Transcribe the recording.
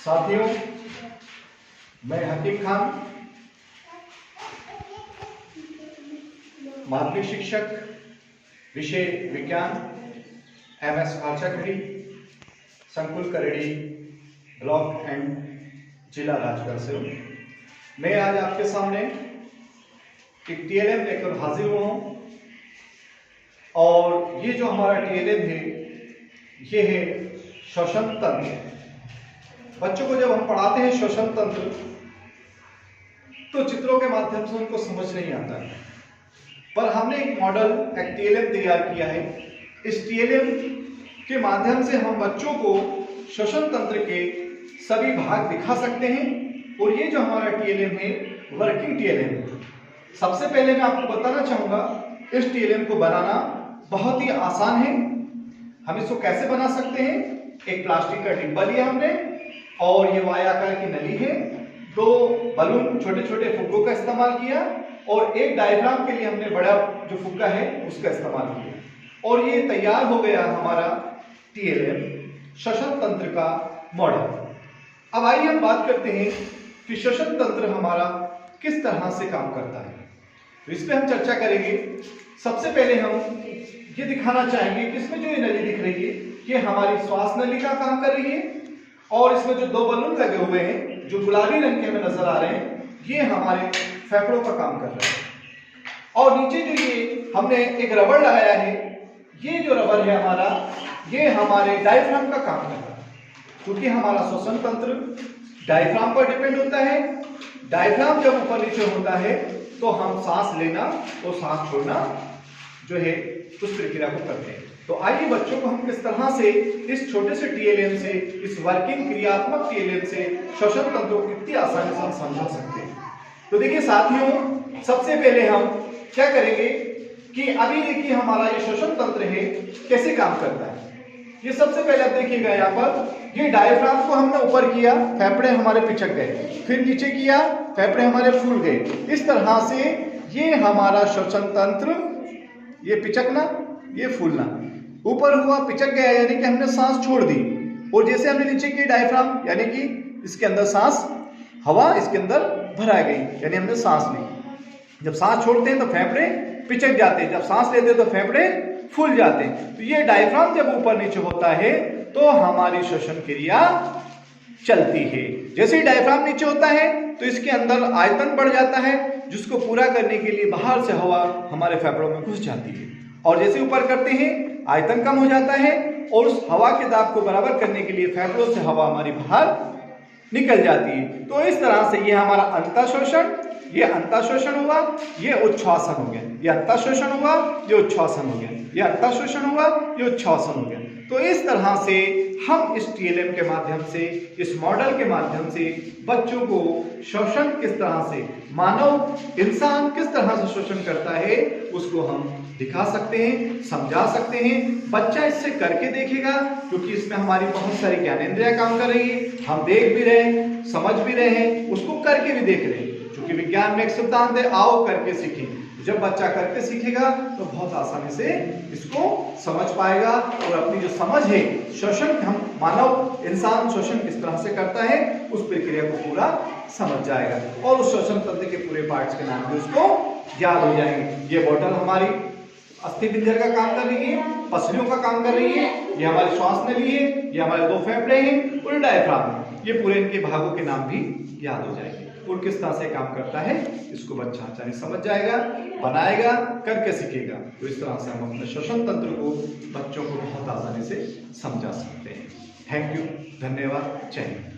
साथियों, मैं हकीम खान, माध्यमिक शिक्षक, विषय विज्ञान, MS खालसाखड़ी, संकुल करेड़ी, ब्लॉक एंड जिला राजगढ़ से हूँ। मैं आज आपके सामने एक TLM लेकर हाजिर हुआ हूँ और ये जो हमारा TLM है ये है श्वसन तंत्र। बच्चों को जब हम पढ़ाते हैं श्वसन तंत्र तो चित्रों के माध्यम से उनको समझ नहीं आता है, पर हमने एक मॉडल एक TLM तैयार किया है। इस TLM के माध्यम से हम बच्चों को श्वसन तंत्र के सभी भाग दिखा सकते हैं और ये जो हमारा TLM है वर्किंग TLM है। सबसे पहले मैं आपको बताना चाहूंगा इस TLM को बनाना बहुत ही आसान है। हम इसको कैसे बना सकते हैं? एक प्लास्टिक का डिब्बा लिया हमने और ये वाई आकार की नली है, 2 बलून छोटे छोटे फुग्गों का इस्तेमाल किया और एक डायफ्राम के लिए हमने बड़ा जो फुग्गा है उसका इस्तेमाल किया और ये तैयार हो गया हमारा TLM श्वसन तंत्र का मॉडल। अब आइए हम बात करते हैं कि श्वसन तंत्र हमारा किस तरह से काम करता है, तो इस पे हम चर्चा करेंगे। सबसे पहले हम ये दिखाना चाहेंगे कि इसमें जो ये नली दिख रही है ये हमारी श्वास नली का काम कर रही है और इसमें जो 2 बलून लगे हुए हैं जो गुलाबी रंग के हमें नजर आ रहे हैं ये हमारे फेफड़ों का काम कर रहे हैं। और नीचे जो ये हमने एक रबड़ लगाया है, ये जो रबड़ है हमारा ये हमारे डायफ्राम का काम कर रहा है, क्योंकि हमारा श्वसन तंत्र डायफ्राम पर डिपेंड होता है। डायफ्राम जब ऊपर नीचे होता है तो हम सांस लेना और सांस छोड़ना जो है उस प्रक्रिया को करते हैं। तो आइए बच्चों को हम किस तरह से इस छोटे से TLM से, इस वर्किंग क्रियात्मक TLM से श्वसन तंत्र को कितनी आसानी से हम समझा सकते हैं। तो देखिए साथियों, सबसे पहले हम क्या करेंगे कि अभी देखिए हमारा ये श्वसन तंत्र है कैसे काम करता है। ये सबसे पहले आप देखिएगा यहाँ पर ये डायफ्राम को हमने ऊपर किया, फेफड़े हमारे पिचक गए, फिर नीचे किया, फेफड़े हमारे फूल गए। इस तरह से ये हमारा श्वसन तंत्र, ये पिचकना ये फूलना, ऊपर हुआ पिचक गया यानी कि हमने सांस छोड़ दी, और जैसे हमने नीचे की डायफ्राम यानी कि इसके अंदर सांस, हवा इसके अंदर भरा गई यानी हमने सांस ली। जब सांस छोड़ते हैं तो फेफड़े पिचक जाते हैं, जब सांस लेते हैं तो फेफड़े फूल जाते हैं। तो ये डायफ्राम जब ऊपर नीचे होता है तो हमारी श्वसन क्रिया चलती है। जैसे ही डायफ्राम नीचे होता है तो इसके अंदर आयतन बढ़ जाता है, जिसको पूरा करने के लिए बाहर से हवा हमारे फेफड़ों में घुस जाती है, और जैसे ऊपर करते हैं आयतन कम हो जाता है और उस हवा के दाब को बराबर करने के लिए फेफड़ों से हवा हमारी बाहर निकल जाती है। तो इस तरह से ये हमारा अंतःश्वसन, ये अंतःश्वसन हुआ, ये उच्छ्वासन हो गया, ये अंतःश्वसन हुआ, ये उच्छ्वासन हो गया, ये अंतःश्वसन हुआ, ये उच्छ्वासन हो गया। तो इस तरह से हम इस TLM के माध्यम से, इस मॉडल के माध्यम से बच्चों को श्वसन किस तरह से, मानव इंसान किस तरह से श्वसन करता है उसको हम दिखा सकते हैं, समझा सकते हैं। बच्चा इससे करके देखेगा क्योंकि इसमें हमारी बहुत सारी ज्ञानेंद्रियां काम कर रही है, हम देख भी रहे हैं, समझ भी रहे हैं, उसको करके भी देख रहे हैं, क्योंकि विज्ञान में एक सिद्धांत है, आओ करके सीखें। जब बच्चा करके सीखेगा तो बहुत आसानी से इसको समझ पाएगा और अपनी जो समझ है श्वसन, हम मानव इंसान श्वसन किस तरह से करता है उस प्रक्रिया को पूरा समझ जाएगा और उस श्वसन तंत्र के पूरे पार्ट्स के नाम भी उसको याद हो जाएंगे। ये बोतल हमारी अस्थि पिंजर का काम कर रही है, पसलियों का काम कर रही है, ये हमारी श्वास नली है, ये हमारे 2 फेफड़े हैं और डायफ्राम है, ये पूरे इनके भागों के नाम भी याद हो जाएंगे और किस तरह से काम करता है इसको बच्चा आसानी समझ जाएगा, बनाएगा, करके सीखेगा। तो इस तरह से हम अपने श्वसन तंत्र को बच्चों को बहुत आसानी से समझा सकते हैं। थैंक यू, धन्यवाद, जय हिंद।